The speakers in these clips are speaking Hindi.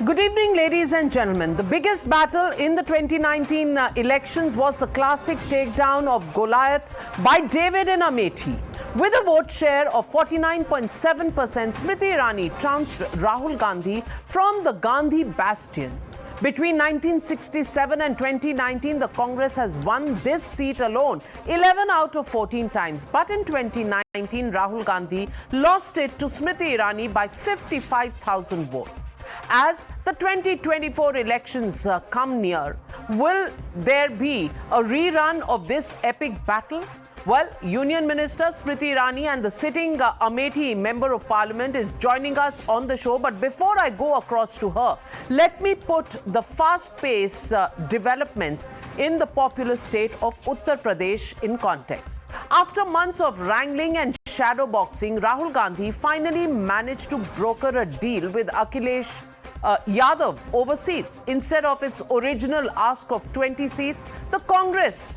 Good evening, ladies and gentlemen. The biggest battle in the 2019 elections was the classic takedown of Goliath by David in Amethi. With a vote share of 49.7%, Smriti Irani trounced Rahul Gandhi from the Gandhi bastion. Between 1967 and 2019, the Congress has won this seat alone 11 out of 14 times. But in 2019, Rahul Gandhi lost it to Smriti Irani by 55,000 votes. As the 2024 elections come near, will there be a rerun of this epic battle? Well, Union Minister Smriti Irani and the sitting Amethi Member of Parliament is joining us on the show. But before I go across to her, let me put the fast-paced developments in the populous state of Uttar Pradesh in context. After months of wrangling and shadow boxing, Rahul Gandhi finally managed to broker a deal with Akhilesh Yadav over seats. Instead of its original ask of 20 seats, the Congress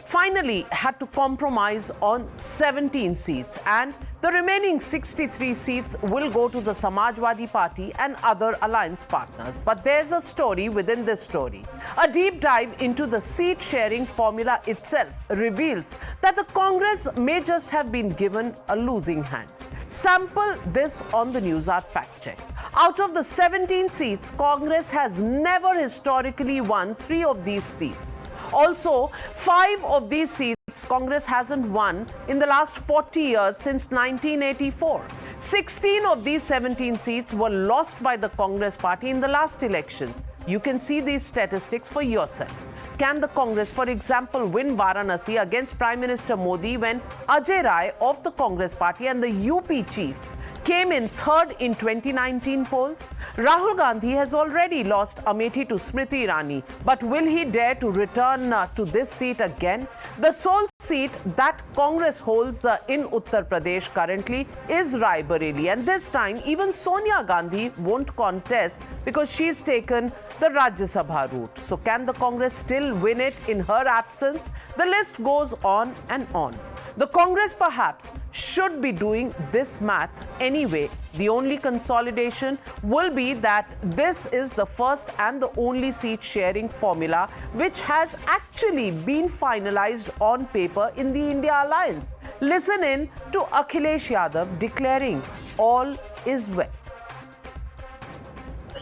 finally had to compromise on 17 seats, and the remaining 63 seats will go to the Samajwadi Party and other alliance partners. But there's a story within this story. A deep dive into the seat sharing formula itself reveals that the Congress may just have been given a losing hand. Sample this on the Newshour fact check. Out of the 17 seats, Congress has never historically won 3 of these seats. Also, 5 of these seats Congress hasn't won in the last 40 years since 1984. 16 of these 17 seats were lost by the Congress party in the last elections. You can see these statistics for yourself. Can the Congress, for example, win Varanasi against Prime Minister Modi when Ajay Rai of the Congress party and the UP chief came in third in 2019 polls? Rahul Gandhi has already lost Amethi to Smriti Irani, but will he dare to return to this seat again? The sole seat that Congress holds in Uttar Pradesh currently is Raebareli, and this time even Sonia Gandhi won't contest because she's taken the Rajya Sabha route. So can the Congress still win it in her absence? The list goes on and on. The Congress perhaps should be doing this math anyway. The only consolidation will be that this is the first and the only seat sharing formula which has actually been finalized on paper in the India Alliance. Listen in to Akhilesh Yadav declaring all is well.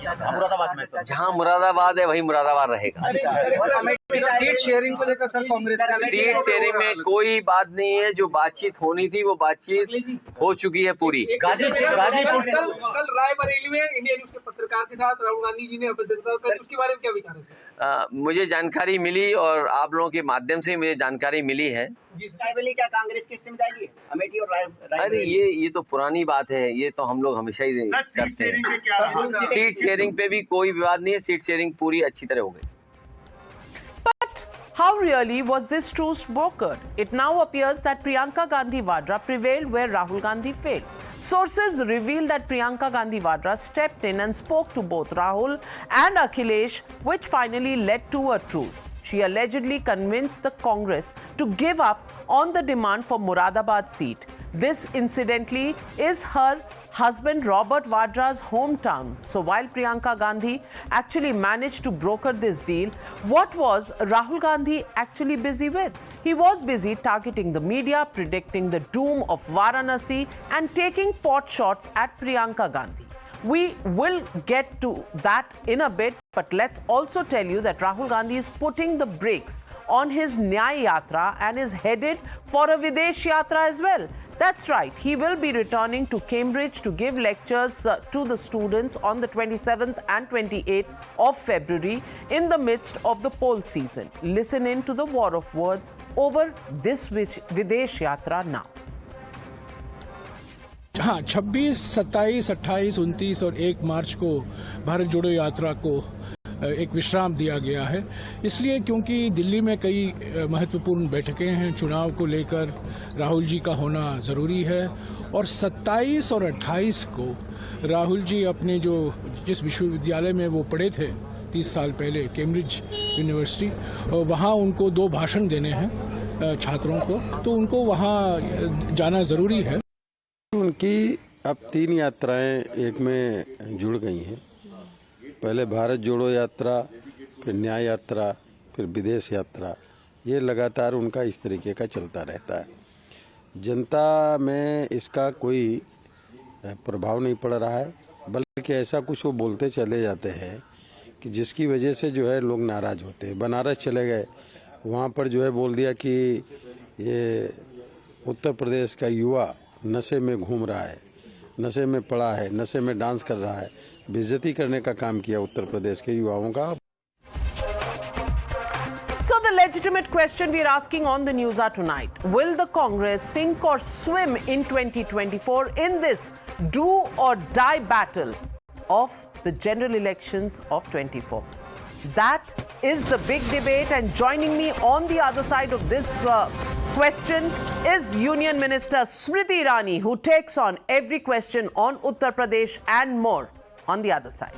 जहां मुरादाबाद है वही मुरादाबाद रहेगा। सीट शेयरिंग को लेकर सर कांग्रेस सीट शेयरिंग में कोई बात नहीं है, जो बातचीत होनी थी वो बातचीत हो चुकी है पूरी। गाजीपुर कल रायबरेली में इंडिया न्यूज के पत्रकार के साथ राहुल गांधी जी ने उसके बारे में क्या विचार है? मुझे जानकारी मिली और आप लोगों के माध्यम से मुझे जानकारी मिली है। रायबरेली क्या कांग्रेस की जिम्मेदारी है? अमेठी और रायबरेली? अरे ये तो पुरानी बात है, ये तो हम लोग हमेशा ही करते हैं। सीट शेयरिंग पे भी कोई विवाद नहीं है, सीट शेयरिंग पूरी अच्छी तरह हो गई। How really was this truce brokered? It now appears that Priyanka Gandhi Vadra prevailed where Rahul Gandhi failed. Sources reveal that Priyanka Gandhi Vadra stepped in and spoke to both Rahul and Akhilesh, which finally led to a truce. She allegedly convinced the Congress to give up on the demand for Moradabad seat. This, incidentally, is her husband Robert Vadra's hometown. So while Priyanka Gandhi actually managed to broker this deal, what was Rahul Gandhi actually busy with? He was busy targeting the media, predicting the doom of Varanasi and taking pot shots at Priyanka Gandhi. We will get to that in a bit, but let's also tell you that Rahul Gandhi is putting the brakes on his Nyay Yatra and is headed for a Videsh Yatra as well. That's right, he will be returning to Cambridge to give lectures to the students on the 27th and 28th of February in the midst of the poll season. Listen in to the war of words over this Videsh Yatra now. हाँ, 26, 27, 28, 29 और 1 मार्च को भारत जोड़ो यात्रा को एक विश्राम दिया गया है, इसलिए क्योंकि दिल्ली में कई महत्वपूर्ण बैठकें हैं, चुनाव को लेकर राहुल जी का होना ज़रूरी है और 27 और 28 को राहुल जी अपने जिस विश्वविद्यालय में वो पढ़े थे 30 साल पहले, कैम्ब्रिज यूनिवर्सिटी, वहाँ उनको 2 भाषण देने हैं छात्रों को, तो उनको वहाँ जाना ज़रूरी है। उनकी अब 3 यात्राएं एक में जुड़ गई हैं। पहले भारत जोड़ो यात्रा, फिर न्याय यात्रा, फिर विदेश यात्रा, ये लगातार उनका इस तरीके का चलता रहता है। जनता में इसका कोई प्रभाव नहीं पड़ रहा है, बल्कि ऐसा कुछ वो बोलते चले जाते हैं कि जिसकी वजह से जो है लोग नाराज होते हैं। बनारस चले गए, वहाँ पर जो है बोल दिया कि ये उत्तर प्रदेश का युवा नशे में घूम रहा है, नशे में पड़ा है, नशे में डांस कर रहा है। बेइज्जती करने का काम किया उत्तर प्रदेश के युवाओं का। So the legitimate question we are asking on the news hour tonight: will the Congress sink or swim in 2024 in this do or die battle of the general elections of 24? That is the big debate, and joining me on the other side of this question is Union Minister Smriti Irani, who takes on every question on Uttar Pradesh and more on the other side.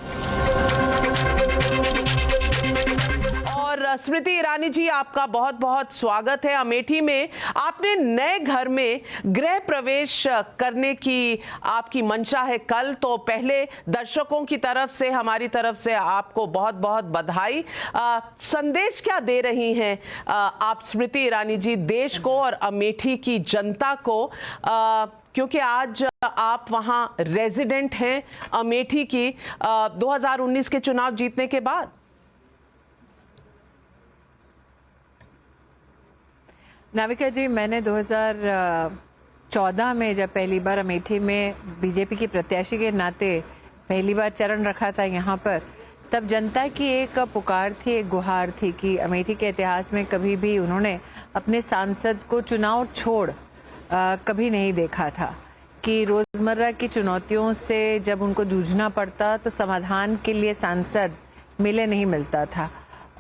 और स्मृति ईरानी जी, आपका बहुत बहुत स्वागत है। अमेठी में आपने नए घर में गृह प्रवेश करने की आपकी मंशा है कल, तो पहले दर्शकों की तरफ से, हमारी तरफ से आपको बहुत बहुत बधाई। संदेश क्या दे रही हैं आप स्मृति ईरानी जी देश को और अमेठी की जनता को, क्योंकि आज आप वहां रेजिडेंट हैं अमेठी की 2019 के चुनाव जीतने के बाद? नाविका जी, मैंने 2014 में जब पहली बार अमेठी में बीजेपी की प्रत्याशी के नाते पहली बार चरण रखा था यहाँ पर, तब जनता की एक पुकार थी, एक गुहार थी कि अमेठी के इतिहास में कभी भी उन्होंने अपने सांसद को चुनाव छोड़ कभी नहीं देखा था, कि रोजमर्रा की चुनौतियों से जब उनको जूझना पड़ता तो समाधान के लिए सांसद मिले नहीं मिलता था।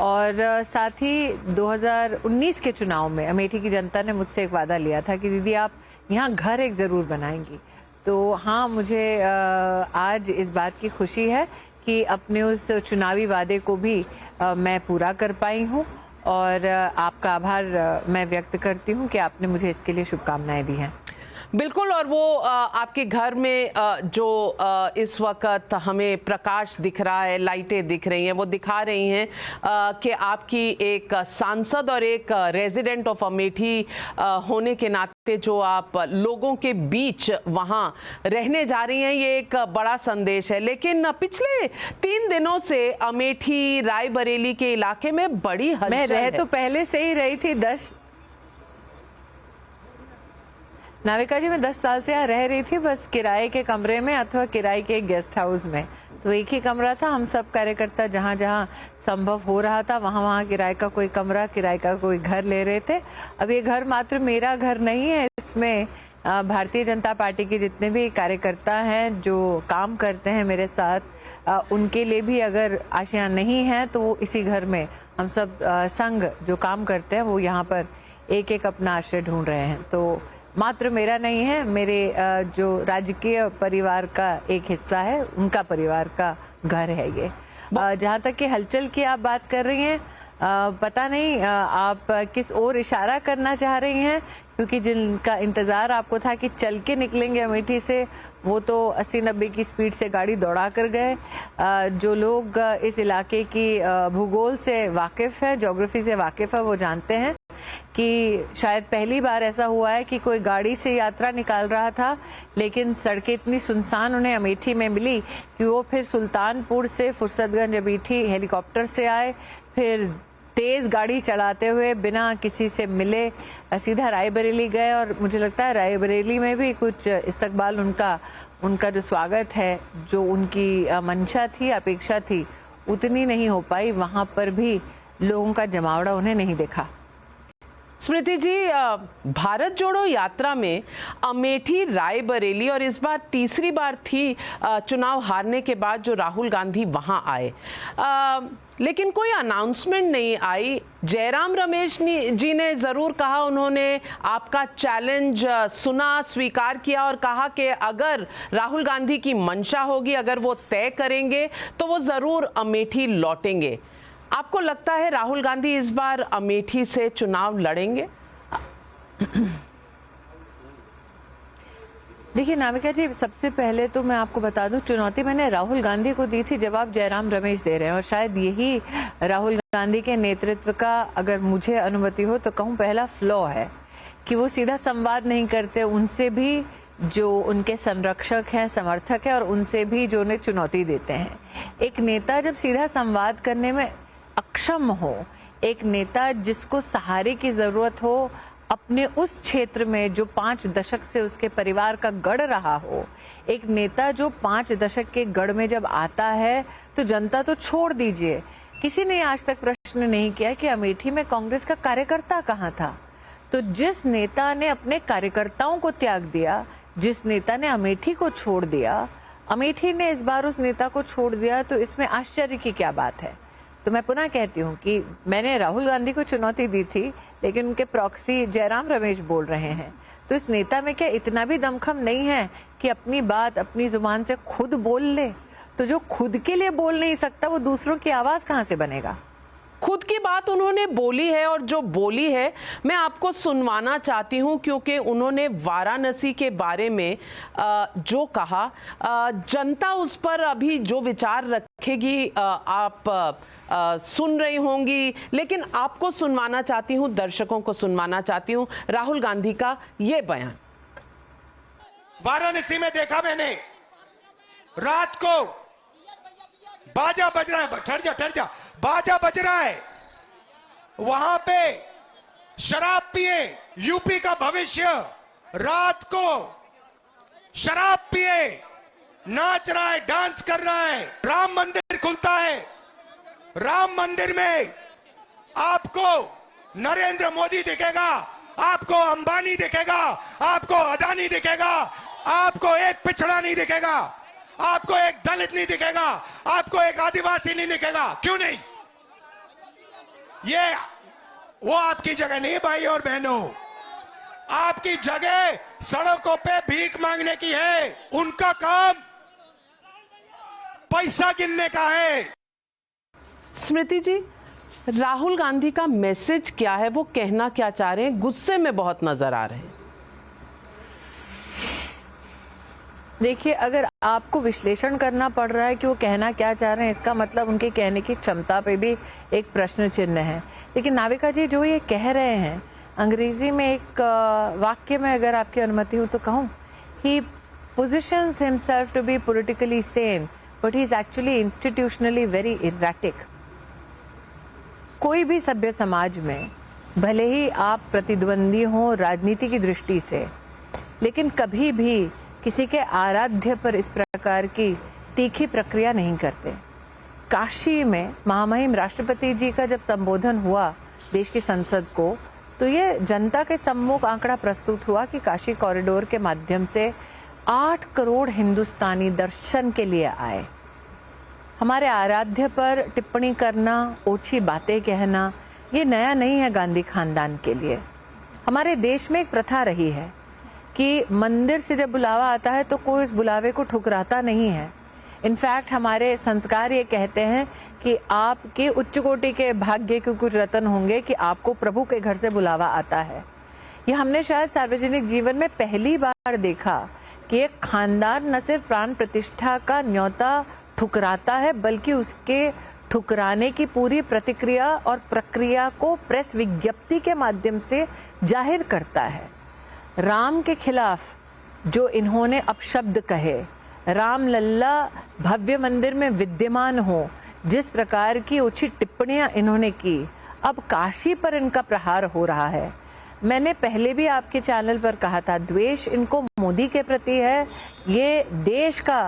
और साथ ही 2019 के चुनाव में अमेठी की जनता ने मुझसे एक वादा लिया था कि दीदी आप यहाँ घर एक ज़रूर बनाएंगी। तो हाँ, मुझे आज इस बात की खुशी है कि अपने उस चुनावी वादे को भी मैं पूरा कर पाई हूँ, और आपका आभार मैं व्यक्त करती हूँ कि आपने मुझे इसके लिए शुभकामनाएं दी हैं। बिल्कुल, और वो आपके घर में जो इस वक्त हमें प्रकाश दिख रहा है, लाइटें दिख रही हैं, वो दिखा रही हैं कि आपकी एक सांसद और एक रेजिडेंट ऑफ अमेठी होने के नाते जो आप लोगों के बीच वहां रहने जा रही हैं, ये एक बड़ा संदेश है। लेकिन पिछले 3 दिनों से अमेठी रायबरेली के इलाके में बड़ी हलचल है। मैं रह तो पहले से ही रही थी, नाविका जी मैं 10 साल से यहाँ रह रही थी, बस किराए के कमरे में अथवा किराए के गेस्ट हाउस में। तो एक ही कमरा था, हम सब कार्यकर्ता जहाँ जहाँ संभव हो रहा था वहाँ वहाँ किराए का कोई कमरा, किराए का कोई घर ले रहे थे। अब ये घर मात्र मेरा घर नहीं है, इसमें भारतीय जनता पार्टी के जितने भी कार्यकर्ता हैं जो काम करते हैं मेरे साथ, उनके लिए भी अगर आशियाँ नहीं है तो वो इसी घर में हम सब संघ जो काम करते हैं वो यहाँ पर एक एक अपना आश्रय ढूंढ रहे हैं। तो मात्र मेरा नहीं है, मेरे जो राजकीय परिवार का एक हिस्सा है, उनका परिवार का घर है ये। जहाँ तक कि हलचल की आप बात कर रही हैं, पता नहीं आप किस ओर इशारा करना चाह रही हैं, क्योंकि जिनका इंतजार आपको था कि चल के निकलेंगे अमेठी से, वो तो 80-90 की स्पीड से गाड़ी दौड़ा कर गए। जो लोग इस इलाके की भूगोल से वाकिफ है, ज्योग्राफी से वाकिफ है, वो जानते हैं कि शायद पहली बार ऐसा हुआ है कि कोई गाड़ी से यात्रा निकाल रहा था, लेकिन सड़कें इतनी सुनसान उन्हें अमेठी में मिली कि वो फिर सुल्तानपुर से फुर्सतगंज अमेठी हेलीकॉप्टर से आए, फिर तेज गाड़ी चलाते हुए बिना किसी से मिले सीधा रायबरेली गए। और मुझे लगता है रायबरेली में भी कुछ इस्तकबाल उनका जो स्वागत है, जो उनकी मंशा थी, अपेक्षा थी, उतनी नहीं हो पाई। वहां पर भी लोगों का जमावड़ा उन्हें नहीं दिखा। स्मृति जी, भारत जोड़ो यात्रा में अमेठी, रायबरेली और इस बार तीसरी बार थी चुनाव हारने के बाद जो राहुल गांधी वहां आए, लेकिन कोई अनाउंसमेंट नहीं आई। जयराम रमेश जी ने जरूर कहा, उन्होंने आपका चैलेंज सुना, स्वीकार किया और कहा कि अगर राहुल गांधी की मंशा होगी, अगर वो तय करेंगे तो वो जरूर अमेठी लौटेंगे। आपको लगता है राहुल गांधी इस बार अमेठी से चुनाव लड़ेंगे? देखिए नाविका जी, सबसे पहले तो मैं आपको बता दूं, चुनौती मैंने राहुल गांधी को दी थी, जवाब जयराम रमेश दे रहे हैं। और शायद यही राहुल गांधी के नेतृत्व का, अगर मुझे अनुमति हो तो कहूं, पहला फ्लॉ है कि वो सीधा संवाद नहीं करते उनसे भी जो उनके संरक्षक हैं, समर्थक हैं, और उनसे भी जो उन्हें चुनौती देते हैं। एक नेता जब सीधा संवाद करने में अक्षम हो, एक नेता जिसको सहारे की जरूरत हो अपने उस क्षेत्र में जो 5 दशक से उसके परिवार का गढ़ रहा हो, एक नेता जो 5 दशक के गढ़ में जब आता है तो जनता तो छोड़ दीजिए, किसी ने आज तक प्रश्न नहीं किया कि अमेठी में कांग्रेस का कार्यकर्ता कहाँ था। तो जिस नेता ने अपने कार्यकर्ताओं को त्याग दिया, जिस नेता ने अमेठी को छोड़ दिया, अमेठी ने इस बार उस नेता को छोड़ दिया, तो इसमें आश्चर्य की क्या बात है। तो मैं पुनः कहती हूँ कि मैंने राहुल गांधी को चुनौती दी थी, लेकिन उनके प्रॉक्सी जयराम रमेश बोल रहे हैं। तो इस नेता में क्या इतना भी दमखम नहीं है कि अपनी बात अपनी जुबान से खुद बोल ले? तो जो खुद के लिए बोल नहीं सकता वो दूसरों की आवाज कहाँ से बनेगा? खुद की बात उन्होंने बोली है, और जो बोली है मैं आपको सुनवाना चाहती हूं, क्योंकि उन्होंने वाराणसी के बारे में जो कहा, जनता उस पर अभी जो विचार रखेगी आप सुन रही होंगी, लेकिन आपको सुनवाना चाहती हूं, दर्शकों को सुनवाना चाहती हूं राहुल गांधी का ये बयान। वाराणसी में देखा मैंने, रात को बाजा बज रहा है, ठहर जा, बाजा बज रहा है, वहां पे शराब पिए, यूपी का भविष्य रात को शराब पिए नाच रहा है, डांस कर रहा है। राम मंदिर खुलता है, राम मंदिर में आपको नरेंद्र मोदी दिखेगा, आपको अंबानी दिखेगा, आपको अदानी दिखेगा, आपको एक पिछड़ा नहीं दिखेगा, आपको एक दलित नहीं दिखेगा, आपको एक आदिवासी नहीं दिखेगा। क्यों नहीं? ये वो आपकी जगह नहीं भाई और बहनों, आपकी जगह सड़कों पे भीख मांगने की है। उनका काम पैसा गिनने का है। स्मृति जी, राहुल गांधी का मैसेज क्या है, वो कहना क्या चाह रहे हैं? गुस्से में बहुत नजर आ रहे हैं। देखिए, अगर आपको विश्लेषण करना पड़ रहा है कि वो कहना क्या चाह रहे हैं, इसका मतलब उनके कहने की क्षमता पे भी एक प्रश्न चिन्ह है। लेकिन नाविका जी, जो ये कह रहे हैं, अंग्रेजी में एक वाक्य में अगर आपकी अनुमति हो तो कहूँ, he positions himself to be politically sane but he is actually institutionally very erratic. कोई भी सभ्य समाज में भले ही आप प्रतिद्वंदी हो राजनीति की दृष्टि से, लेकिन कभी भी किसी के आराध्य पर इस प्रकार की तीखी प्रक्रिया नहीं करते। काशी में महामहिम राष्ट्रपति जी का जब संबोधन हुआ देश की संसद को, तो ये जनता के सम्मुख आंकड़ा प्रस्तुत हुआ कि काशी कॉरिडोर के माध्यम से 8 करोड़ हिंदुस्तानी दर्शन के लिए आए। हमारे आराध्य पर टिप्पणी करना, ओछी बातें कहना, ये नया नहीं है गांधी खानदान के लिए। हमारे देश में एक प्रथा रही है कि मंदिर से जब बुलावा आता है तो कोई उस बुलावे को ठुकराता नहीं है। इनफैक्ट हमारे संस्कार ये कहते हैं कि आपके उच्च कोटि के भाग्य के कुछ रतन होंगे कि आपको प्रभु के घर से बुलावा आता है। ये हमने शायद सार्वजनिक जीवन में पहली बार देखा कि एक खानदान न सिर्फ प्राण प्रतिष्ठा का न्योता ठुकराता है, बल्कि उसके ठुकराने की पूरी प्रतिक्रिया और प्रक्रिया को प्रेस विज्ञप्ति के माध्यम से जाहिर करता है। राम के खिलाफ जो इन्होंने अपशब्द कहे, राम लल्ला भव्य मंदिर में विद्यमान हो, जिस प्रकार की उचित टिप्पणियां इन्होंने की, अब काशी पर इनका प्रहार हो रहा है। मैंने पहले भी आपके चैनल पर कहा था, द्वेष इनको मोदी के प्रति है, ये देश का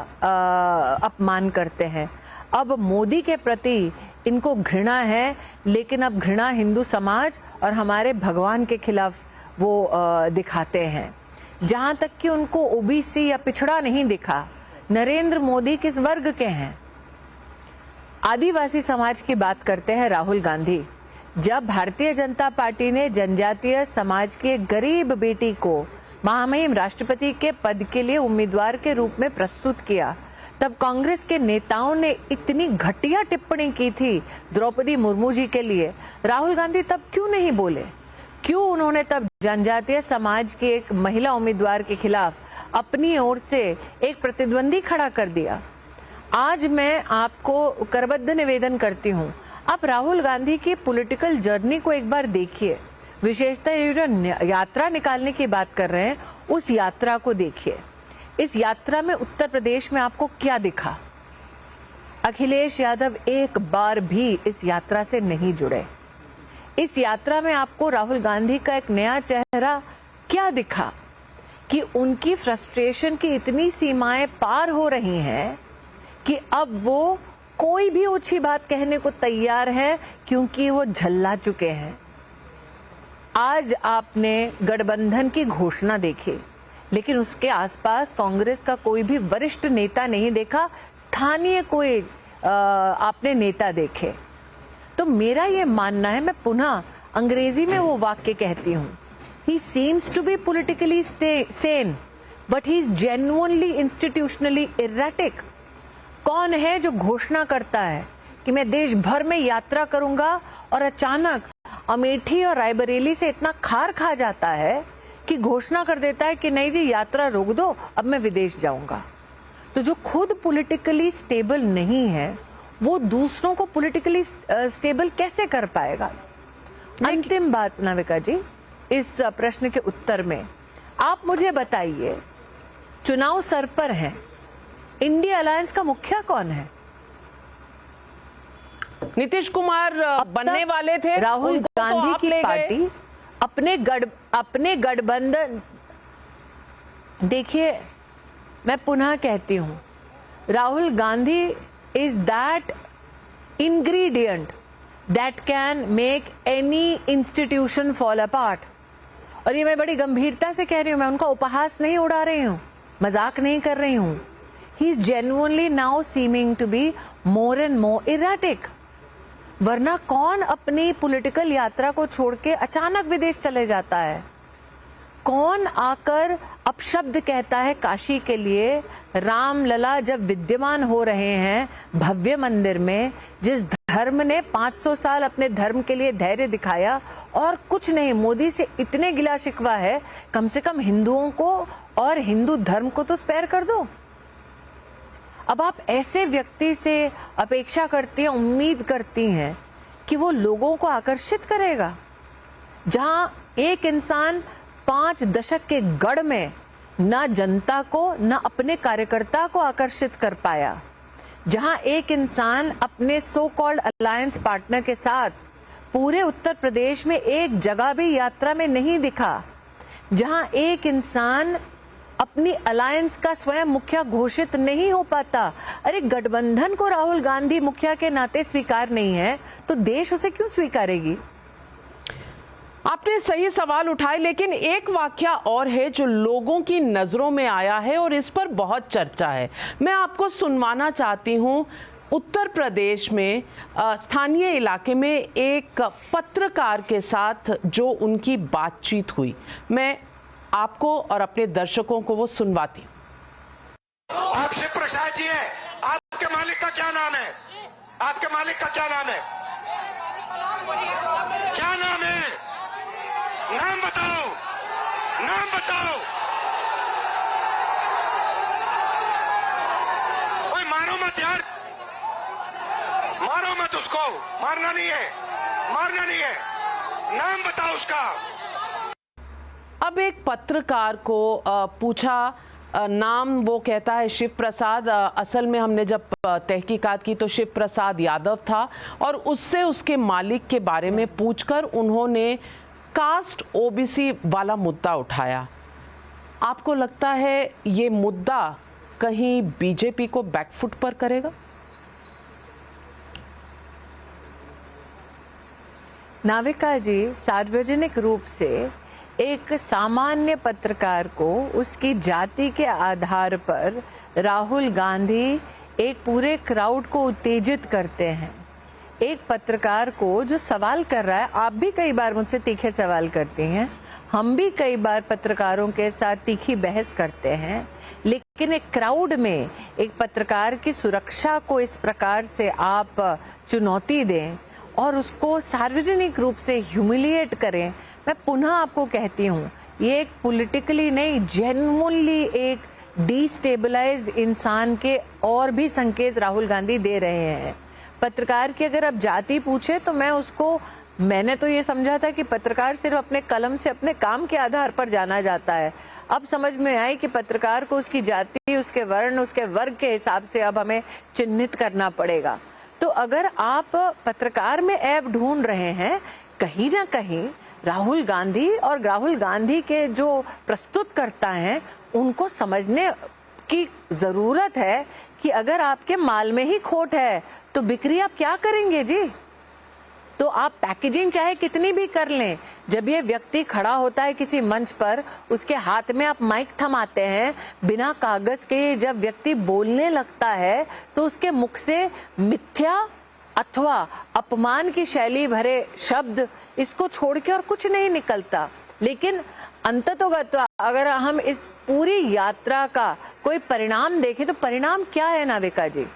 अपमान करते हैं। अब मोदी के प्रति इनको घृणा है, लेकिन अब घृणा हिंदू समाज और हमारे भगवान के खिलाफ वो दिखाते हैं। जहां तक कि उनको ओबीसी या पिछड़ा नहीं दिखा। नरेंद्र मोदी किस वर्ग के हैं? आदिवासी समाज की बात करते हैं राहुल गांधी। जब भारतीय जनता पार्टी ने जनजातीय समाज के गरीब बेटी को महामहिम राष्ट्रपति के पद के लिए उम्मीदवार के रूप में प्रस्तुत किया, तब कांग्रेस के नेताओं ने इतनी घटिया टिप्पणी की थी द्रौपदी मुर्मू जी के लिए। राहुल गांधी तब क्यों नहीं बोले? क्यों उन्होंने तब जनजातीय समाज की एक महिला उम्मीदवार के खिलाफ अपनी ओर से एक प्रतिद्वंदी खड़ा कर दिया। आज मैं आपको करबद्ध निवेदन करती हूँ, आप राहुल गांधी की पॉलिटिकल जर्नी को एक बार देखिए, विशेषतः ये जो यात्रा निकालने की बात कर रहे हैं उस यात्रा को देखिए। इस यात्रा में उत्तर प्रदेश में आपको क्या दिखा? अखिलेश यादव एक बार भी इस यात्रा से नहीं जुड़े। इस यात्रा में आपको राहुल गांधी का एक नया चेहरा क्या दिखा कि उनकी फ्रस्ट्रेशन की इतनी सीमाएं पार हो रही हैं कि अब वो कोई भी ऊंची बात कहने को तैयार है क्योंकि वो झल्ला चुके हैं। आज आपने गठबंधन की घोषणा देखी, लेकिन उसके आसपास कांग्रेस का कोई भी वरिष्ठ नेता नहीं देखा, स्थानीय कोई आपने नेता देखे। तो मेरा ये मानना है, मैं पुनः अंग्रेजी में वो वाक्य कहती हूँ, he seems to be politically sane but he is genuinely institutionally erratic. कौन है जो घोषणा करता है कि मैं देश भर में यात्रा करूंगा और अचानक अमेठी और रायबरेली से इतना खार खा जाता है कि घोषणा कर देता है कि नहीं जी यात्रा रोक दो, अब मैं विदेश जाऊंगा। तो जो खुद पॉलिटिकली स्टेबल नहीं है वो दूसरों को पॉलिटिकली स्टेबल कैसे कर पाएगा? अंतिम बात नाविका जी, इस प्रश्न के उत्तर में आप मुझे बताइए, चुनाव सर पर हैं, इंडिया अलायंस का मुखिया कौन है? नीतीश कुमार बनने वाले थे, राहुल गांधी की पार्टी अपने गठबंधन। देखिए, मैं पुनः कहती हूं, Rahul Gandhi is that ingredient that can make any institution fall apart. और ये मैं बड़ी गंभीरता से कह रही हूं, मैं उनका उपहास नहीं उड़ा रही हूं, मजाक नहीं कर रही हूं। He is genuinely now seeming to be more and more erratic. वरना कौन अपनी पॉलिटिकल यात्रा को छोड़ के अचानक विदेश चले जाता है? कौन आकर अपशब्द कहता है काशी के लिए? रामलला जब विद्यमान हो रहे हैं भव्य मंदिर में, जिस धर्म ने 500 साल अपने धर्म के लिए धैर्य दिखाया और कुछ नहीं, मोदी से इतने गिला शिकवा है, कम से कम हिंदुओं को और हिंदू धर्म को तो स्पेयर कर दो। अब आप ऐसे व्यक्ति से अपेक्षा करती हैं, उम्मीद करती हैं कि वो लोगों को आकर्षित करेगा? जहां एक इंसान 5 दशक के गढ़ में न जनता को न अपने कार्यकर्ता को आकर्षित कर पाया, जहां एक इंसान अपने सो कॉल्ड अलायंस पार्टनर के साथ पूरे उत्तर प्रदेश में एक जगह भी यात्रा में नहीं दिखा, जहां एक इंसान अपनी अलायंस का स्वयं मुखिया घोषित नहीं हो पाता। अरे गठबंधन को राहुल गांधी मुखिया के नाते स्वीकार नहीं है तो देश उसे क्यों स्वीकारेगी? आपने सही सवाल उठाए, लेकिन एक वाकया और है जो लोगों की नजरों में आया है और इस पर बहुत चर्चा है। मैं आपको सुनवाना चाहती हूं। उत्तर प्रदेश में स्थानीय इलाके में एक पत्रकार के साथ जो उनकी बातचीत हुई, मैं आपको और अपने दर्शकों को वो सुनवाती हूं। आप शिव प्रसाद जी हैं, आपके मालिक का क्या नाम है? आपके मालिक का क्या नाम है? क्या नाम है? नाम बताओ, नाम बताओ। ओए मारो मत यार, मारो मत उसको, मारना नहीं है, मारना नहीं है। नाम बताओ उसका। अब एक पत्रकार को पूछा, नाम वो कहता है शिव प्रसाद। असल में हमने जब तहकीकात की तो शिव प्रसाद यादव था और उससे उसके मालिक के बारे में पूछकर उन्होंने कास्ट ओबीसी वाला मुद्दा उठाया। आपको लगता है ये मुद्दा कहीं बीजेपी को बैकफुट पर करेगा? नाविका जी, सार्वजनिक रूप से एक सामान्य पत्रकार को उसकी जाति के आधार पर राहुल गांधी एक पूरे क्राउड को उत्तेजित करते हैं। एक पत्रकार को जो सवाल कर रहा है, आप भी कई बार मुझसे तीखे सवाल करती हैं, हम भी कई बार पत्रकारों के साथ तीखी बहस करते हैं, लेकिन एक क्राउड में एक पत्रकार की सुरक्षा को इस प्रकार से आप चुनौती दें और उसको सार्वजनिक रूप से ह्यूमिलिएट करें। मैं पुनः आपको कहती हूँ, ये एक पॉलिटिकली नहीं, जेन्युइनली एक डिस्टेबलाइज्ड इंसान के और भी संकेत राहुल गांधी दे रहे हैं। पत्रकार की अगर आप जाति पूछे तो मैंने तो ये समझा था कि पत्रकार सिर्फ अपने कलम से अपने काम के आधार पर जाना जाता है। अब समझ में आई कि पत्रकार को उसकी जाति, उसके वर्ण, उसके वर्ग के हिसाब से अब हमें चिन्हित करना पड़ेगा। तो अगर आप पत्रकार में ऐब ढूंढ रहे हैं, कहीं ना कहीं राहुल गांधी और राहुल गांधी के जो प्रस्तुतकर्ता हैं उनको समझने की जरूरत है कि अगर आपके माल में ही खोट है तो बिक्री आप क्या करेंगे जी। तो आप पैकेजिंग चाहे कितनी भी कर लें, जब ये व्यक्ति खड़ा होता है किसी मंच पर, उसके हाथ में आप माइक थमाते हैं, बिना कागज के जब व्यक्ति बोलने लगता है तो उसके मुख से मिथ्या अथवा अपमान की शैली भरे शब्द, इसको छोड़ के और कुछ नहीं निकलता। लेकिन अंततोगत्वा अगर हम इस पूरी यात्रा का कोई परिणाम देखें तो परिणाम क्या है नाविका जी?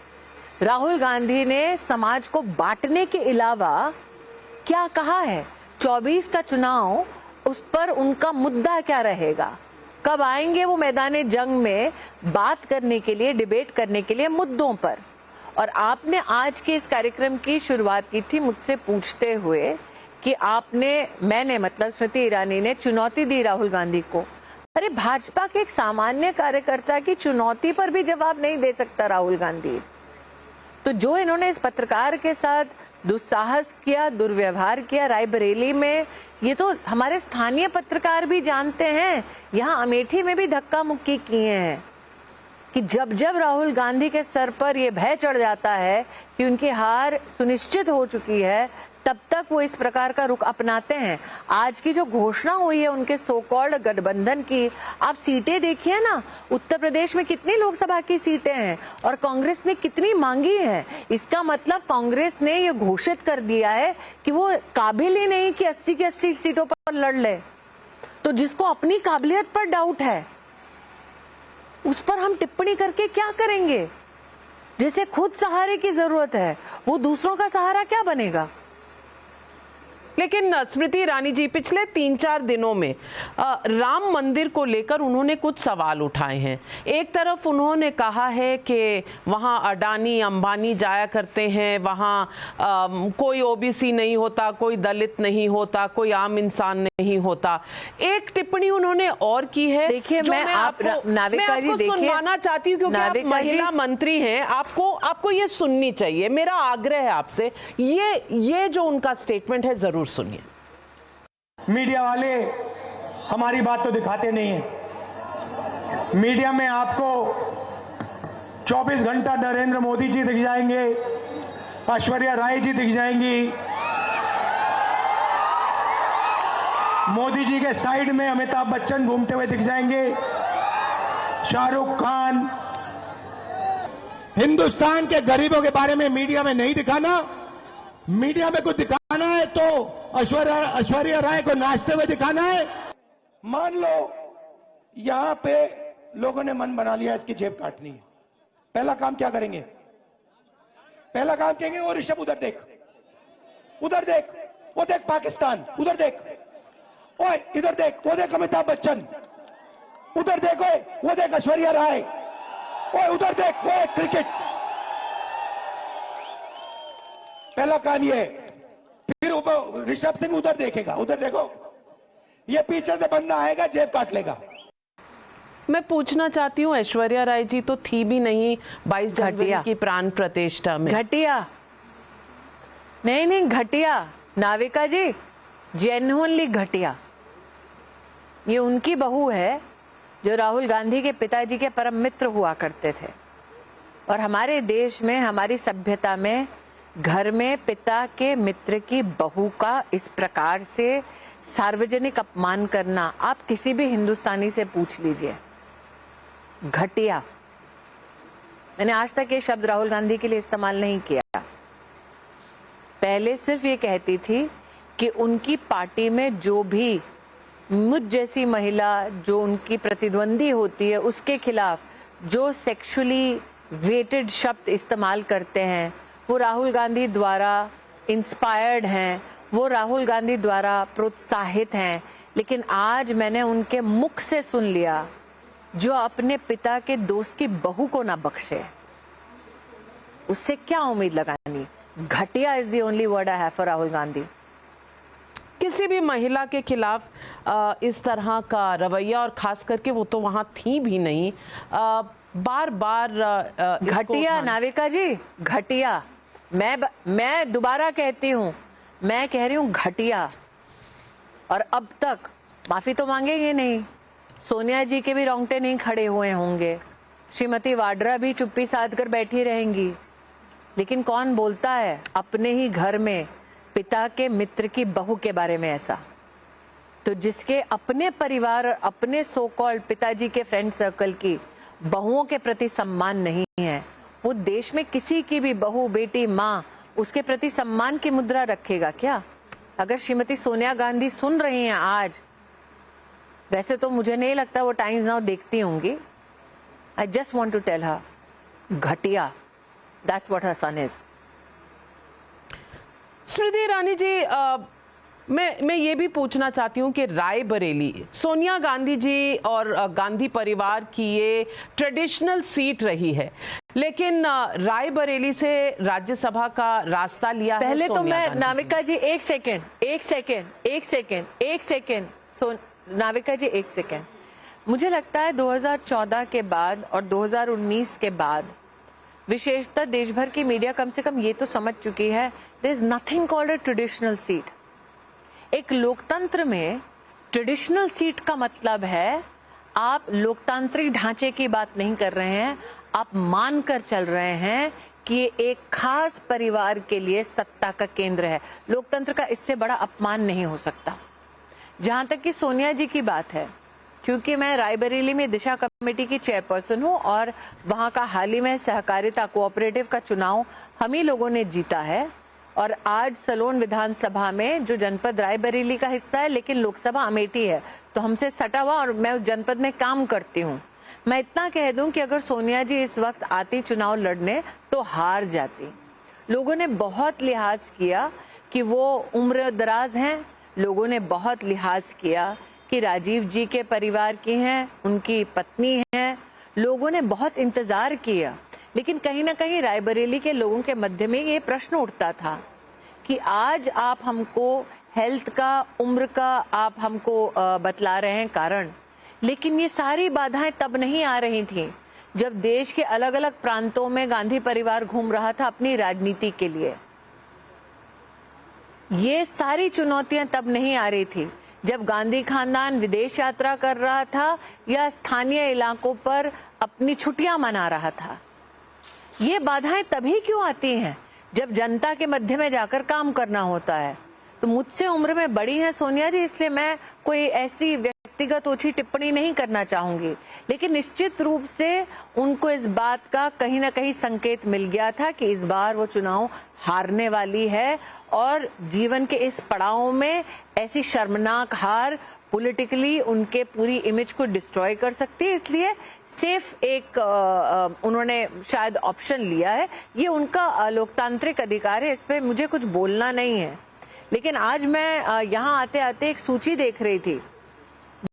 राहुल गांधी ने समाज को बांटने के अलावा क्या कहा है? 24 का चुनाव, उस पर उनका मुद्दा क्या रहेगा? कब आएंगे वो मैदाने जंग में बात करने के लिए, डिबेट करने के लिए मुद्दों पर? और आपने आज के इस कार्यक्रम की शुरुआत की थी मुझसे पूछते हुए कि मैंने मतलब स्मृति ईरानी ने चुनौती दी राहुल गांधी को। अरे भाजपा के एक सामान्य कार्यकर्ता की चुनौती पर भी जवाब नहीं दे सकता राहुल गांधी। तो जो इन्होंने इस पत्रकार के साथ दुस्साहस किया, दुर्व्यवहार किया रायबरेली में, ये तो हमारे स्थानीय पत्रकार भी जानते हैं। यहाँ अमेठी में भी धक्का मुक्की किए हैं कि जब जब राहुल गांधी के सर पर यह भय चढ़ जाता है कि उनकी हार सुनिश्चित हो चुकी है, तब तक वो इस प्रकार का रुख अपनाते हैं। आज की जो घोषणा हुई है उनके सो कॉल्ड गठबंधन की, आप सीटें देखिए ना, उत्तर प्रदेश में कितनी लोकसभा की सीटें हैं और कांग्रेस ने कितनी मांगी है। इसका मतलब कांग्रेस ने ये घोषित कर दिया है कि वो काबिल ही नहीं कि 80 की 80 सीटों पर लड़ ले। तो जिसको अपनी काबिलियत पर डाउट है उस पर हम टिप्पणी करके क्या करेंगे? जिसे खुद सहारे की जरूरत है वो दूसरों का सहारा क्या बनेगा? लेकिन स्मृति ईरानी जी, पिछले 3-4 दिनों में राम मंदिर को लेकर उन्होंने कुछ सवाल उठाए हैं। एक तरफ उन्होंने कहा है कि वहां अडानी अंबानी जाया करते हैं, वहां कोई ओबीसी नहीं होता, कोई दलित नहीं होता, कोई आम इंसान नहीं होता। एक टिप्पणी उन्होंने और की है, देखिए मैं आपको सुनवाना चाहती हूँ क्योंकि आप महिला मंत्री हैं, आपको ये सुननी चाहिए। मेरा आग्रह है आपसे, ये जो उनका स्टेटमेंट है जरूर सुनिए। मीडिया वाले हमारी बात तो दिखाते नहीं है। मीडिया में आपको 24 घंटा नरेंद्र मोदी जी दिख जाएंगे, ऐश्वर्या राय जी दिख जाएंगी, मोदी जी के साइड में अमिताभ बच्चन घूमते हुए दिख जाएंगे, शाहरुख खान। हिंदुस्तान के गरीबों के बारे में मीडिया में नहीं दिखाना। मीडिया में कुछ दिखाना है तो ऐश्वर्या राय को नाचते हुए दिखाना है। मान लो यहां पे लोगों ने मन बना लिया इसकी जेब काटनी है, पहला काम क्या करेंगे? पहला काम कहेंगे वो ऋषभ उधर देख, उधर देख, वो देख पाकिस्तान, उधर देख, ओए इधर देख, वो देख अमिताभ बच्चन, उधर देख, ओए वो देख ऐश्वर्या राय, ओए उधर देख, वो क्रिकेट। पहला काम ये। फिर ऋषभ सिंह उधर देखेगा, उधर देखो, ये पीछे से बंदा आएगा जेब काट लेगा। मैं पूछना चाहती हूँ, ऐश्वर्या राय जी तो थी भी नहीं 22 जनवरी की प्राण प्रतिष्ठा में। घटिया नहीं घटिया नाविका जी, जेन्युइनली घटिया। ये उनकी बहू है जो राहुल गांधी के पिताजी के परम मित्र हुआ करते थे। और हमारे देश में, हमारी सभ्यता में, घर में पिता के मित्र की बहू का इस प्रकार से सार्वजनिक अपमान करना, आप किसी भी हिंदुस्तानी से पूछ लीजिए, घटिया। मैंने आज तक ये शब्द राहुल गांधी के लिए इस्तेमाल नहीं किया। पहले सिर्फ ये कहती थी कि उनकी पार्टी में जो भी मुझ जैसी महिला जो उनकी प्रतिद्वंदी होती है उसके खिलाफ जो सेक्सुअली वेटेड शब्द इस्तेमाल करते हैं वो राहुल गांधी द्वारा इंस्पायर्ड हैं, वो राहुल गांधी द्वारा प्रोत्साहित हैं। लेकिन आज मैंने उनके मुख से सुन लिया, जो अपने पिता के दोस्त की बहू को ना बख्शे, उससे क्या उम्मीद लगानी। घटिया is the only word I have for Rahul Gandhi. किसी भी महिला के खिलाफ इस तरह का रवैया, और खास करके वो तो वहां थी भी नहीं, बार बार घटिया नाविका जी, घटिया। मैं दोबारा कहती हूँ, मैं कह रही हूँ घटिया। और अब तक माफी तो मांगेंगे नहीं, सोनिया जी के भी रोंगटे नहीं खड़े हुए होंगे, श्रीमती वाड्रा भी चुप्पी साध कर बैठी रहेंगी, लेकिन कौन बोलता है अपने ही घर में पिता के मित्र की बहू के बारे में ऐसा। तो जिसके अपने परिवार, अपने सो कॉल्ड पिताजी के फ्रेंड सर्कल की बहुओं के प्रति सम्मान नहीं है, वो देश में किसी की भी बहू, बेटी, माँ, उसके प्रति सम्मान की मुद्रा रखेगा क्या? अगर श्रीमती सोनिया गांधी सुन रही हैं आज, वैसे तो मुझे नहीं लगता वो टाइम्स नाउ देखती होंगी, I just want to tell her, घटिया, that's what her son is. Smriti Irani ji, मैं ये भी पूछना चाहती हूँ कि रायबरेली, सोनिया गांधी जी और गांधी परिवार की ये ट्रेडिशनल सीट रही है, लेकिन रायबरेली से राज्यसभा का रास्ता लिया है। पहले तो मैं नाविका जी एक सेकेंड, नाविका जी एक सेकेंड। मुझे लगता है 2014 के बाद और 2019 के बाद विशेषतः देश भर की मीडिया कम से कम ये तो समझ चुकी है, there is nothing called a traditional seat. एक लोकतंत्र में ट्रेडिशनल सीट का मतलब है आप लोकतांत्रिक ढांचे की बात नहीं कर रहे हैं, आप मानकर चल रहे हैं कि ये एक खास परिवार के लिए सत्ता का केंद्र है। लोकतंत्र का इससे बड़ा अपमान नहीं हो सकता। जहां तक कि सोनिया जी की बात है, क्योंकि मैं रायबरेली में दिशा कमेटी की चेयरपर्सन हूं और वहां का हाल ही में सहकारिता कोऑपरेटिव का चुनाव हम ही लोगों ने जीता है, और आज सलोन विधानसभा में जो जनपद रायबरेली का हिस्सा है लेकिन लोकसभा अमेठी है, तो हमसे सटा हुआ, और मैं उस जनपद में काम करती हूँ। मैं इतना कह दूं कि अगर सोनिया जी इस वक्त आती चुनाव लड़ने तो हार जाती। लोगों ने बहुत लिहाज किया कि वो उम्र दराज हैं, लोगों ने बहुत लिहाज किया कि राजीव जी के परिवार की हैं, उनकी पत्नी हैं, लोगों ने बहुत इंतजार किया, लेकिन कहीं ना कहीं रायबरेली के लोगों के मध्य में ये प्रश्न उठता था कि आज आप हमको हेल्थ का, उम्र का आप हमको बतला रहे हैं कारण, लेकिन ये सारी बाधाएं तब नहीं आ रही थी जब देश के अलग अलग प्रांतों में गांधी परिवार घूम रहा था अपनी राजनीति के लिए। ये सारी चुनौतियां तब नहीं आ रही थी जब गांधी खानदान विदेश यात्रा कर रहा था या स्थानीय इलाकों पर अपनी छुट्टियां मना रहा था। ये बाधाएं तभी क्यों आती हैं जब जनता के मध्य में जाकर काम करना होता है। तो मुझसे उम्र में बड़ी हैं सोनिया जी, इसलिए मैं कोई ऐसी व्यक्तिगत ओछी टिप्पणी नहीं करना चाहूंगी, लेकिन निश्चित रूप से उनको इस बात का कहीं ना कहीं संकेत मिल गया था कि इस बार वो चुनाव हारने वाली है, और जीवन के इस पड़ाव में ऐसी शर्मनाक हार पॉलिटिकली उनके पूरी इमेज को डिस्ट्रॉय कर सकती है, इसलिए सेफ एक उन्होंने शायद ऑप्शन लिया है। ये उनका लोकतांत्रिक अधिकार है, इस पे मुझे कुछ बोलना नहीं है। लेकिन आज मैं यहाँ आते आते एक सूची देख रही थी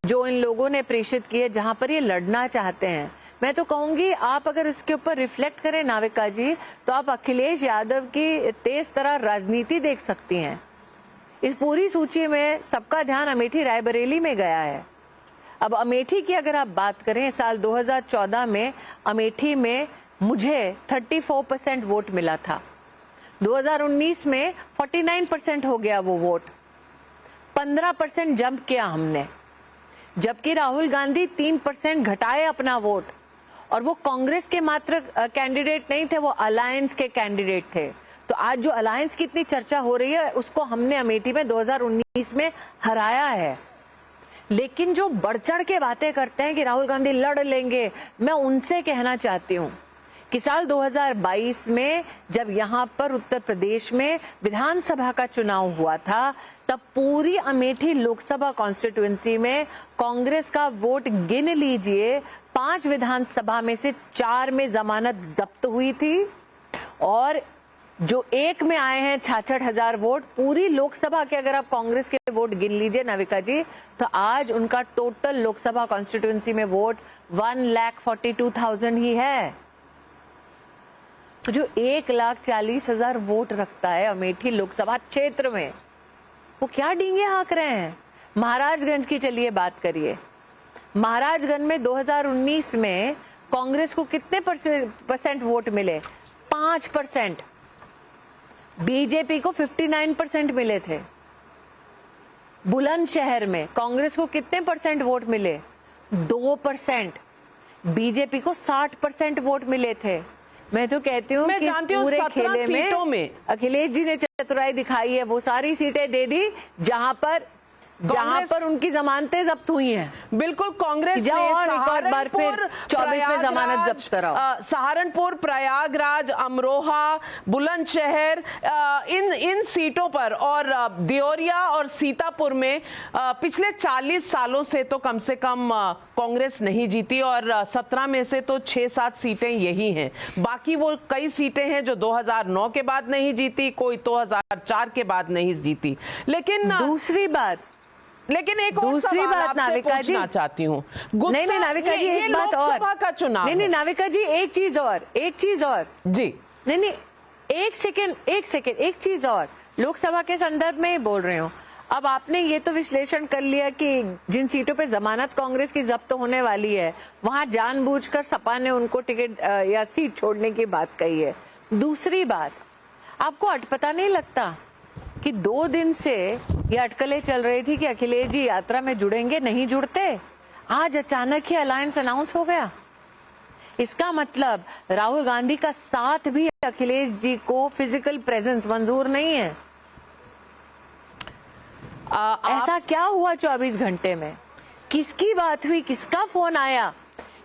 जो इन लोगों ने प्रेषित की है, जहां पर ये लड़ना चाहते हैं। मैं तो कहूंगी आप अगर इसके ऊपर रिफ्लेक्ट करें नाविका जी, तो आप अखिलेश यादव की तेज तरह राजनीति देख सकती हैं। इस पूरी सूची में सबका ध्यान अमेठी रायबरेली में गया है। अब अमेठी की अगर आप बात करें, साल 2014 में अमेठी में मुझे 34% वोट मिला था, 2019 में 49% हो गया वो वोट, 15% जंप किया हमने, जबकि राहुल गांधी 3% घटाए अपना वोट, और वो कांग्रेस के मात्र कैंडिडेट नहीं थे, वो अलायंस के कैंडिडेट थे। तो आज जो अलायंस की इतनी चर्चा हो रही है, उसको हमने अमेठी में 2019 में हराया है। लेकिन जो बढ़ चढ़ के बातें करते हैं कि राहुल गांधी लड़ लेंगे, मैं उनसे कहना चाहती हूँ कि साल 2022 में जब यहाँ पर उत्तर प्रदेश में विधानसभा का चुनाव हुआ था, तब पूरी अमेठी लोकसभा कॉन्स्टिट्यूएंसी में कांग्रेस का वोट गिन लीजिए, 5 विधानसभा में से 4 में जमानत जब्त हुई थी, और जो एक में आए हैं 66,000 वोट। पूरी लोकसभा के अगर आप कांग्रेस के वोट गिन लीजिए नाविका जी, तो आज उनका टोटल लोकसभा कॉन्स्टिट्यूंसी में वोट 1,42,000 ही है। तो जो 1,40,000 वोट रखता है अमेठी लोकसभा क्षेत्र में, वो क्या डींगे हाँक रहे हैं। महाराजगंज की चलिए बात करिए। महाराजगंज में 2019 में कांग्रेस को कितने परसेंट वोट मिले? 5%। बीजेपी को 59% मिले थे। बुलंदशहर में कांग्रेस को कितने परसेंट वोट मिले? 2%। बीजेपी को 60% वोट मिले थे। मैं तो कहती हूँ कि पूरे खेले में अखिलेश जी ने चतुराई दिखाई है। वो सारी सीटें दे दी जहां पर उनकी जमानतें जब्त हुई हैं। बिल्कुल, कांग्रेस ने और एक और बार फिर 24 में जमानत जब्त कराओ। सहारनपुर, प्रयागराज, अमरोहा, बुलंदशहर, इन सीटों पर और देवरिया और सीतापुर में पिछले 40 सालों से तो कम से कम कांग्रेस नहीं जीती, और 17 में से तो 6-7 सीटें यही हैं। बाकी वो कई सीटें हैं जो 2009 के बाद नहीं जीती, कोई 2004 के बाद नहीं जीती। लेकिन लेकिन एक और दूसरी बात नाविका जी चाहती हूँ। नहीं नाविका जी, एक बात और। लोकसभा का चुनाव नहीं नाविका जी, एक चीज और जी। नहीं, एक चीज और लोकसभा के संदर्भ में ही बोल रहे हो। अब आपने ये तो विश्लेषण कर लिया कि जिन सीटों पे जमानत कांग्रेस की जब्त होने वाली है, वहां जानबूझकर सपा ने उनको टिकट या सीट छोड़ने की बात कही है। दूसरी बात, आपको अटपटा नहीं लगता कि 2 दिन से ये अटकलें चल रही थी कि अखिलेश जी यात्रा में जुड़ेंगे, नहीं जुड़ते, आज अचानक ही अलायंस अनाउंस हो गया। इसका मतलब राहुल गांधी का साथ भी अखिलेश जी को फिजिकल प्रेजेंस मंजूर नहीं है। ऐसा क्या हुआ 24 घंटे में? किसकी बात हुई, किसका फोन आया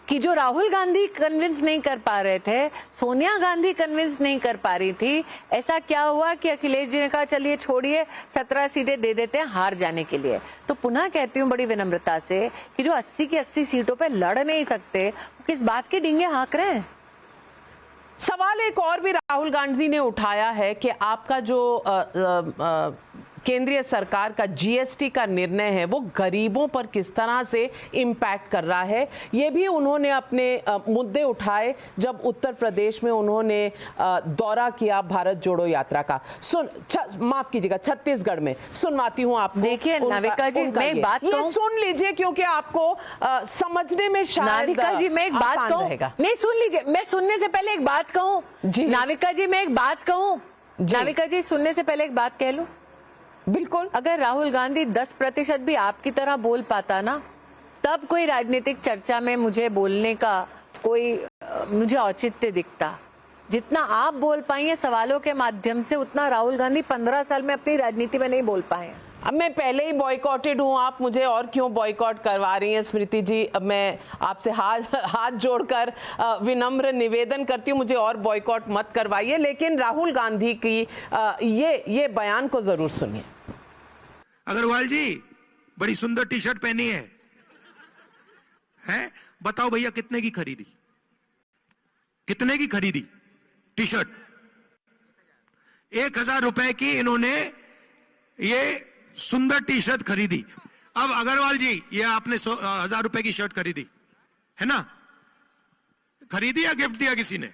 कि जो राहुल गांधी कन्विंस नहीं कर पा रहे थे, सोनिया गांधी कन्विंस नहीं कर पा रही थी, ऐसा क्या हुआ कि अखिलेश जी ने कहा चलिए छोड़िए 17 सीटें दे देते हैं हार जाने के लिए। तो पुनः कहती हूँ बड़ी विनम्रता से कि जो 80 की 80 सीटों पे लड़ नहीं सकते, किस बात के डींगे हाँक रहे हैं? सवाल एक और भी राहुल गांधी ने उठाया है कि आपका जो केंद्रीय सरकार का जीएसटी का निर्णय है वो गरीबों पर किस तरह से इम्पैक्ट कर रहा है। ये भी उन्होंने अपने मुद्दे उठाए जब उत्तर प्रदेश में उन्होंने दौरा किया भारत जोड़ो यात्रा का। माफ कीजिएगा, छत्तीसगढ़ में। सुनवाती हूँ आपको। देखिए नाविका जी, मैं एक बात कहूं, सुन लीजिए क्योंकि आपको समझने में शायद नाविका जी मैं एक बात कहूं, नहीं सुन लीजिए, मैं सुनने से पहले एक बात कहूं नाविका जी, मैं एक बात कहूं नाविका जी, सुनने से पहले एक बात कह लूं। बिल्कुल, अगर राहुल गांधी 10% भी आपकी तरह बोल पाता ना, तब कोई राजनीतिक चर्चा में मुझे बोलने का कोई मुझे औचित्य दिखता। जितना आप बोल पाई हैं सवालों के माध्यम से, उतना राहुल गांधी 15 साल में अपनी राजनीति में नहीं बोल पाए। अब मैं पहले ही बॉयकॉटेड हूँ, आप मुझे और क्यों बॉयकॉट करवा रही हैं स्मृति जी? अब मैं आपसे हाथ जोड़कर विनम्र निवेदन करती हूँ, मुझे और बॉयकॉट मत करवाइए। लेकिन राहुल गांधी की ये बयान को जरूर सुनिए। अग्रवाल जी बड़ी सुंदर टी शर्ट पहनी है, बताओ भैया कितने की खरीदी? कितने की खरीदी टी शर्ट? 1,000 रुपए की इन्होंने ये सुंदर टी शर्ट खरीदी। अब अग्रवाल जी, ये आपने 1,000 रुपए की शर्ट खरीदी है ना? खरीदी या गिफ्ट दिया किसी ने?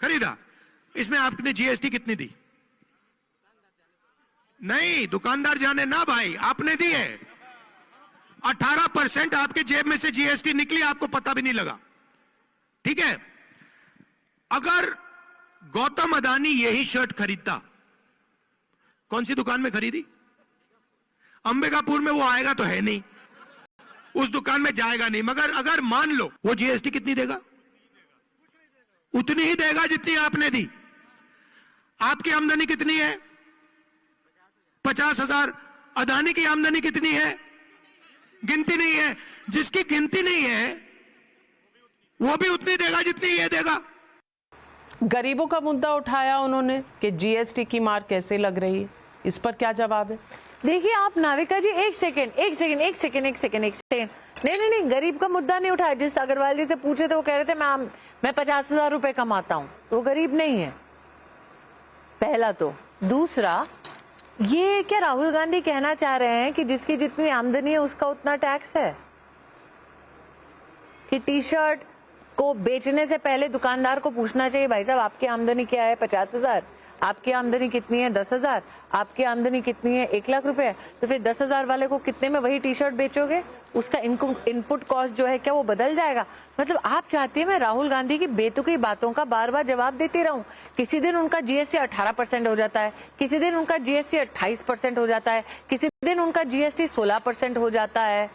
खरीदा। इसमें आपने जीएसटी कितनी दी? नहीं, दुकानदार जाने ना भाई, आपने दी है। 18% आपके जेब में से जीएसटी निकली, आपको पता भी नहीं लगा। ठीक है, अगर गौतम अदानी यही शर्ट खरीदता, कौन सी दुकान में खरीदी? अंबिकापुर में वो आएगा तो है नहीं, उस दुकान में जाएगा नहीं। मगर अगर मान लो वो जीएसटी कितनी देगा? उतनी ही देगा जितनी आपने दी। आपकी आमदनी कितनी है? 50,000। अदानी की आमदनी कितनी है? गिनती नहीं है। जिसकी गिनती नहीं है वो भी उतनी देगा जितनी ये देगा। गरीबों का मुद्दा उठाया उन्होंने कि जीएसटी की मार कैसे लग रही है, इस पर क्या जवाब है? देखिए आप नाविका जी, एक सेकेंड, नहीं, गरीब का मुद्दा नहीं उठाया। जिस अग्रवाल जी से पूछे थे वो कह रहे थे मैं 50,000 रुपए कमाता हूं, तो गरीब नहीं है, पहला तो। दूसरा, ये क्या राहुल गांधी कहना चाह रहे हैं कि जिसकी जितनी आमदनी है उसका उतना टैक्स है? कि टी शर्ट को बेचने से पहले दुकानदार को पूछना चाहिए, भाई साहब आपकी आमदनी क्या है? 50,000। आपकी आमदनी कितनी है? 10,000। आपकी आमदनी कितनी है? 1,00,000 रुपए। तो फिर 10,000 वाले को कितने में वही टी शर्ट बेचोगे? उसका इनपुट कॉस्ट जो है क्या वो बदल जाएगा? मतलब आप चाहती है मैं राहुल गांधी की बेतुकी बातों का बार बार जवाब देती रहूं? किसी दिन उनका जीएसटी 18% हो जाता है, किसी दिन उनका जीएसटी 28% हो जाता है, किसी दिन उनका जीएसटी 16% हो जाता है।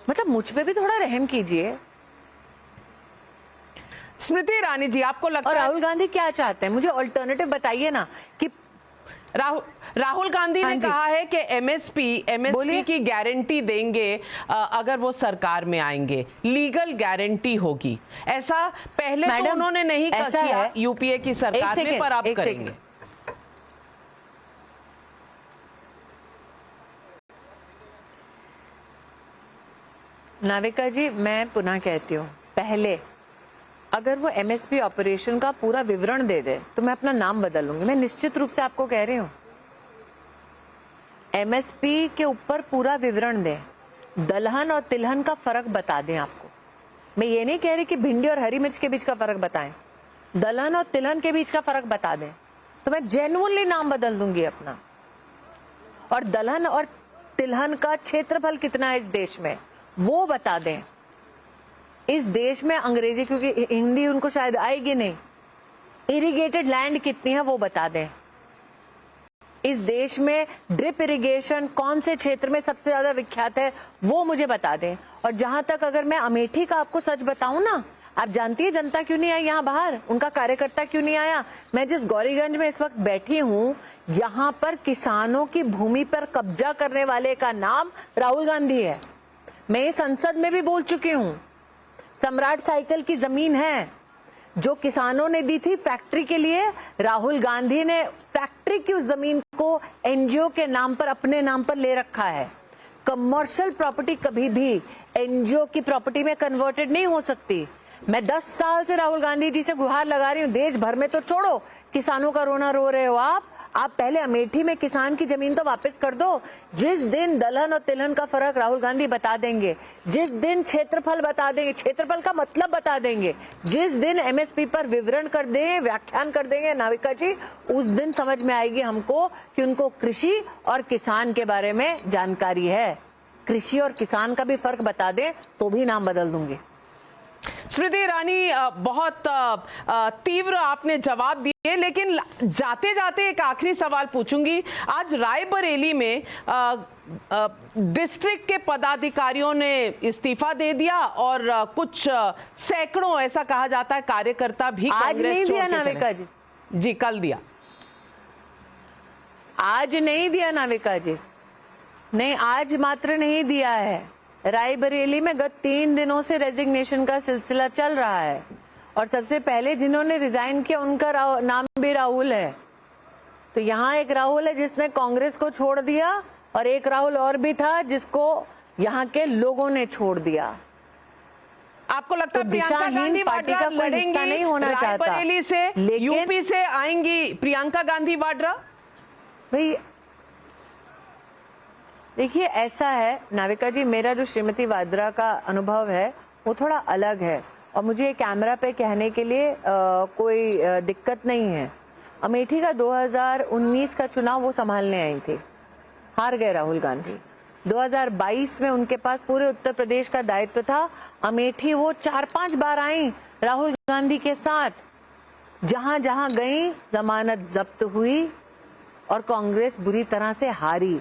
मतलब मुझ पे भी थोड़ा रहम कीजिए। स्मृति ईरानी जी, आपको लगता है राहुल गांधी क्या चाहते हैं? मुझे ऑल्टरनेटिव बताइए ना। कि राहुल गांधी ने कहा है कि एमएसपी की गारंटी देंगे अगर वो सरकार में आएंगे, लीगल गारंटी होगी। ऐसा पहले तो उन्होंने नहीं किया यूपीए की सरकार में, पर अब करेंगे। नाविका जी, मैं पुनः कहती हूँ, पहले अगर वो एमएसपी ऑपरेशन का पूरा विवरण दे दे तो मैं अपना नाम बदल लूंगी। मैं निश्चित रूप से आपको कह रही हूं, एमएसपी के ऊपर पूरा विवरण दे, दलहन और तिलहन का फर्क बता दें आपको। मैं ये नहीं कह रही कि भिंडी और हरी मिर्च के बीच का फर्क बताएं, दलहन और तिलहन के बीच का फर्क बता दें तो मैं जेन्युइनली नाम बदल दूंगी अपना। और दलहन और तिलहन का क्षेत्रफल कितना है इस देश में वो बता दें। इस देश में अंग्रेजी, क्योंकि हिंदी उनको शायद आएगी नहीं, इरिगेटेड लैंड कितनी है वो बता दें। इस देश में ड्रिप इरिगेशन कौन से क्षेत्र में सबसे ज्यादा विख्यात है वो मुझे बता दें। और जहां तक अगर मैं अमेठी का आपको सच बताऊं ना, आप जानती है जनता क्यों नहीं आई यहाँ बाहर, उनका कार्यकर्ता क्यों नहीं आया? मैं जिस गौरीगंज में इस वक्त बैठी हूँ, यहाँ पर किसानों की भूमि पर कब्जा करने वाले का नाम राहुल गांधी है। मैं ये संसद में भी बोल चुकी हूँ। सम्राट साइकिल की जमीन है जो किसानों ने दी थी फैक्ट्री के लिए, राहुल गांधी ने फैक्ट्री की उस जमीन को एनजीओ के नाम पर, अपने नाम पर ले रखा है। कमर्शियल प्रॉपर्टी कभी भी एनजीओ की प्रॉपर्टी में कन्वर्टेड नहीं हो सकती। मैं 10 साल से राहुल गांधी जी से गुहार लगा रही हूँ, देश भर में तो छोड़ो, किसानों का रोना रो रहे हो आप पहले अमेठी में किसान की जमीन तो वापस कर दो। जिस दिन दलहन और तिलहन का फर्क राहुल गांधी बता देंगे, जिस दिन क्षेत्रफल बता देंगे, क्षेत्रफल का मतलब बता देंगे, जिस दिन एमएसपी पर विवरण कर देंगे, व्याख्यान कर देंगे नाविका जी, उस दिन समझ में आएगी हमको कि उनको कृषि और किसान के बारे में जानकारी है। कृषि और किसान का भी फर्क बता दें तो भी नाम बदल दूंगी। स्मृति ईरानी, बहुत तीव्र आपने जवाब दिए, लेकिन जाते जाते एक आखिरी सवाल पूछूंगी। आज रायबरेली में डिस्ट्रिक्ट के पदाधिकारियों ने इस्तीफा दे दिया और कुछ सैकड़ों, ऐसा कहा जाता है, कार्यकर्ता भी आज नहीं दिया नाविका जी? जी, कल दिया। आज नहीं दिया नाविका जी, नहीं, आज मात्र नहीं दिया है। रायबरेली में गत 3 दिनों से रेजिग्नेशन का सिलसिला चल रहा है और सबसे पहले जिन्होंने रिजाइन किया उनका नाम भी राहुल है। तो यहाँ एक राहुल है जिसने कांग्रेस को छोड़ दिया और एक राहुल और भी था जिसको यहाँ के लोगों ने छोड़ दिया। आपको लगता है प्रियंका गांधी वाड्रा का कोई हिस्सा नहीं होना चाहता? रायबरेली से, यूपी से आएंगी प्रियंका गांधी वाड्रा? भाई देखिए, ऐसा है नाविका जी, मेरा जो श्रीमती वाड्रा का अनुभव है वो थोड़ा अलग है और मुझे कैमरा पे कहने के लिए कोई दिक्कत नहीं है। अमेठी का 2019 का चुनाव वो संभालने आई थी, हार गए राहुल गांधी। 2022 में उनके पास पूरे उत्तर प्रदेश का दायित्व था। अमेठी वो 4-5 बार आई राहुल गांधी के साथ, जहां जहां गई जमानत जब्त हुई और कांग्रेस बुरी तरह से हारी।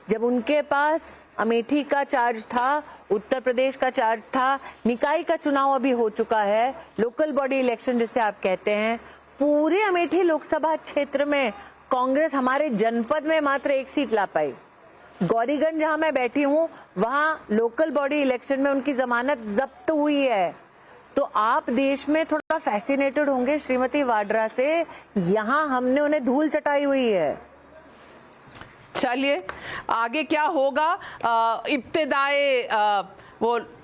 जब उनके पास अमेठी का चार्ज था, उत्तर प्रदेश का चार्ज था, निकाय का चुनाव अभी हो चुका है, लोकल बॉडी इलेक्शन जिसे आप कहते हैं, पूरे अमेठी लोकसभा क्षेत्र में कांग्रेस हमारे जनपद में मात्र 1 सीट ला पाई। गौरीगंज जहां मैं बैठी हूं वहां लोकल बॉडी इलेक्शन में उनकी जमानत जब्त हुई है। तो आप देश में थोड़ा फैसिनेटेड होंगे श्रीमती वाड्रा से, यहां हमने उन्हें धूल चटाई हुई है। चलिए आगे क्या होगा,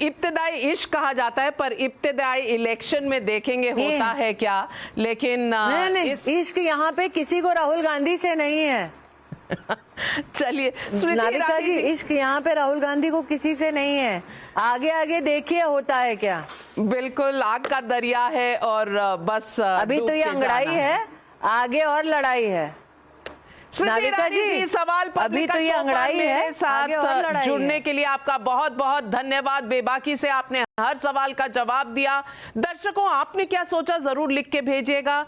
इब्तिदाई इश्क कहा जाता है, पर इब्तिदाई इलेक्शन में देखेंगे होता है क्या। लेकिन नहीं, इश्क यहाँ पे किसी को राहुल गांधी से नहीं है। चलिए स्मृति नाविका ईरानी जी, इश्क यहाँ पे राहुल गांधी को किसी से नहीं है। आगे आगे देखिए होता है क्या। बिल्कुल आग का दरिया है और बस अभी तो ये अंगड़ाई है, आगे और लड़ाई है। स्मृति ईरानी जी, सवाल पर अभी तो ये अंगड़ाई है, मेरे साथ जुड़ने है। के लिए आपका बहुत बहुत धन्यवाद। बेबाकी से आपने हर सवाल का जवाब दिया। दर्शकों, आपने क्या सोचा जरूर लिख के भेजिएगा।